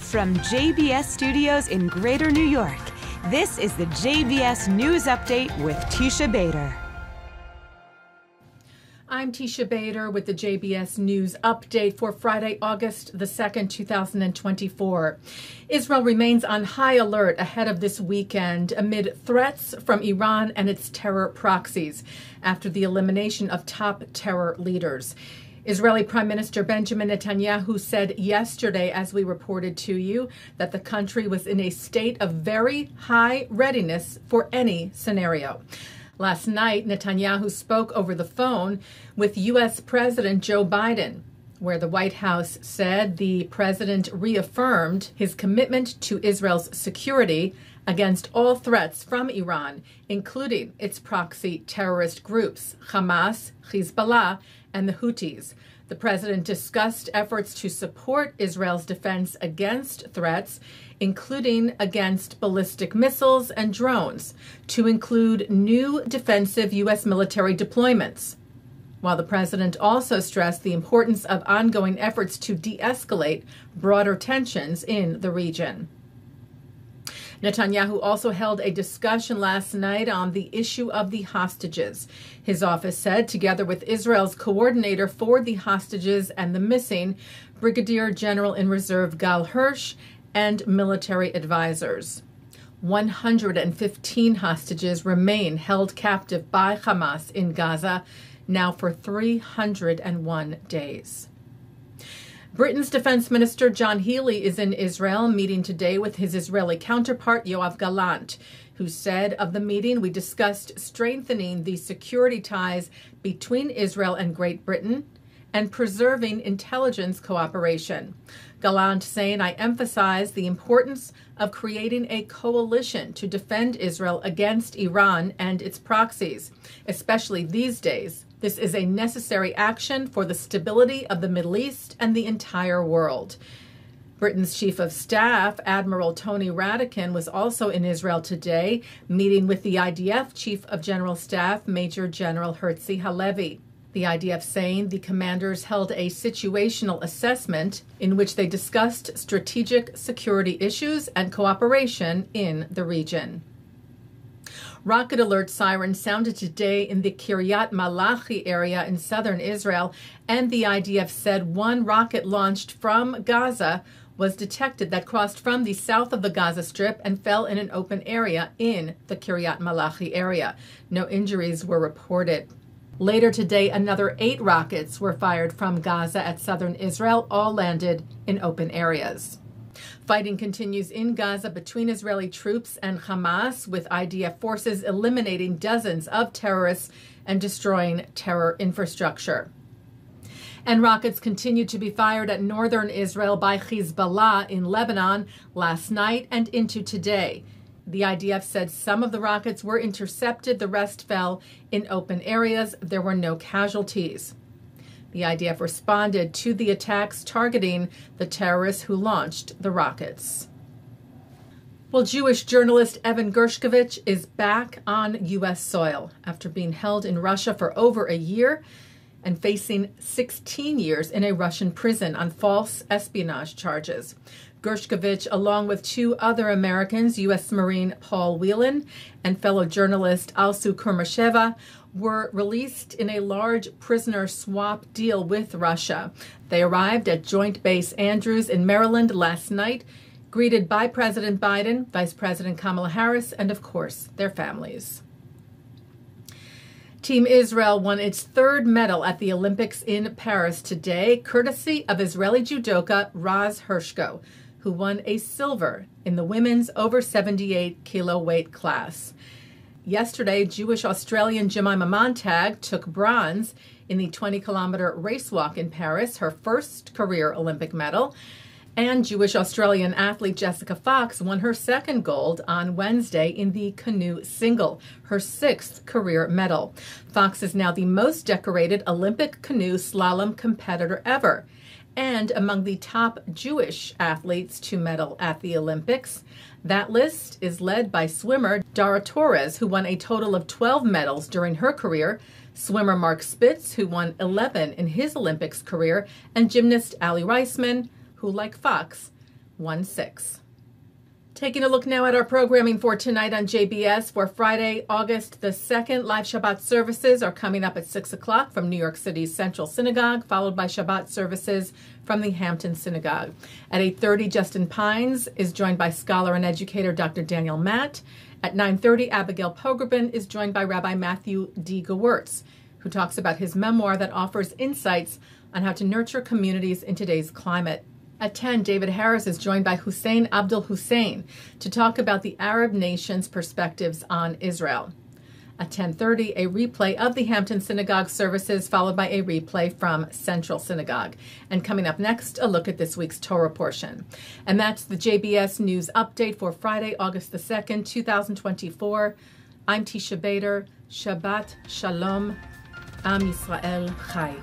From JBS Studios in Greater New York, this is the JBS News Update with Teisha Bader. I'm Teisha Bader with the JBS News Update for Friday, August the 2nd, 2024. Israel remains on high alert ahead of this weekend amid threats from Iran and its terror proxies after the elimination of top terror leaders. Israeli Prime Minister Benjamin Netanyahu said yesterday, as we reported to you, that the country was in a state of very high readiness for any scenario. Last night, Netanyahu spoke over the phone with U.S. President Joe Biden, where the White House said the president reaffirmed his commitment to Israel's security against all threats from Iran, including its proxy terrorist groups, Hamas, Hezbollah, and the Houthis. The president discussed efforts to support Israel's defense against threats, including against ballistic missiles and drones, to include new defensive U.S. military deployments, while the president also stressed the importance of ongoing efforts to de-escalate broader tensions in the region. Netanyahu also held a discussion last night on the issue of the hostages. His office said, together with Israel's coordinator for the hostages and the missing, Brigadier General in Reserve Gal Hirsch, and military advisors. 115 hostages remain held captive by Hamas in Gaza, now for 301 days. Britain's Defense Minister John Healey is in Israel, meeting today with his Israeli counterpart Yoav Gallant, who said of the meeting, "We discussed strengthening the security ties between Israel and Great Britain and preserving intelligence cooperation." Gallant saying, "I emphasize the importance of creating a coalition to defend Israel against Iran and its proxies, especially these days. This is a necessary action for the stability of the Middle East and the entire world." Britain's Chief of Staff, Admiral Tony Radakin, was also in Israel today, meeting with the IDF Chief of General Staff, Major General Herzi Halevi. The IDF saying the commanders held a situational assessment in which they discussed strategic security issues and cooperation in the region. Rocket alert sirens sounded today in the Kiryat Malachi area in southern Israel, and the IDF said one rocket launched from Gaza was detected that crossed from the south of the Gaza Strip and fell in an open area in the Kiryat Malachi area. No injuries were reported. Later today, another 8 rockets were fired from Gaza at southern Israel, all landed in open areas. Fighting continues in Gaza between Israeli troops and Hamas, with IDF forces eliminating dozens of terrorists and destroying terror infrastructure. And rockets continued to be fired at northern Israel by Hezbollah in Lebanon last night and into today. The IDF said some of the rockets were intercepted, the rest fell in open areas. There were no casualties. The IDF responded to the attacks targeting the terrorists who launched the rockets. Well, Jewish journalist Evan Gershkovich is back on U.S. soil after being held in Russia for over a year and facing 16 years in a Russian prison on false espionage charges. Gershkovich, along with 2 other Americans, U.S. Marine Paul Whelan and fellow journalist Alsu Kurmasheva, were released in a large prisoner swap deal with Russia. They arrived at Joint Base Andrews in Maryland last night, greeted by President Biden, Vice President Kamala Harris, and of course, their families. Team Israel won its 3rd medal at the Olympics in Paris today, courtesy of Israeli judoka Raz Hershko, who won a silver in the women's over 78 kilo weight class. Yesterday, Jewish Australian Jemima Montag took bronze in the 20-kilometer race walk in Paris, her first career Olympic medal. And Jewish Australian athlete Jessica Fox won her 2nd gold on Wednesday in the canoe single, her 6th career medal. Fox is now the most decorated Olympic canoe slalom competitor ever, and among the top Jewish athletes to medal at the Olympics. That list is led by swimmer Dara Torres, who won a total of 12 medals during her career, swimmer Mark Spitz, who won 11 in his Olympics career, and gymnast Ali Reisman, who, like Fox, 888-848-9616. Taking a look now at our programming for tonight on JBS for Friday, August the 2nd. Live Shabbat services are coming up at 6 o'clock from New York City's Central Synagogue, followed by Shabbat services from the Hampton Synagogue. At 8:30, Justin Pines is joined by scholar and educator Dr. Daniel Matt. At 9:30, Abigail Pogrebin is joined by Rabbi Matthew D. Gewirtz, who talks about his memoir that offers insights on how to nurture communities in today's climate. At 10, David Harris is joined by Hussein Abdul Hussein to talk about the Arab nation's perspectives on Israel. At 10:30, a replay of the Hampton Synagogue services, followed by a replay from Central Synagogue. And coming up next, a look at this week's Torah Portion. And that's the JBS News Update for Friday, August the 2nd, 2024. I'm Teisha Bader. Shabbat Shalom. Am Yisrael Chai.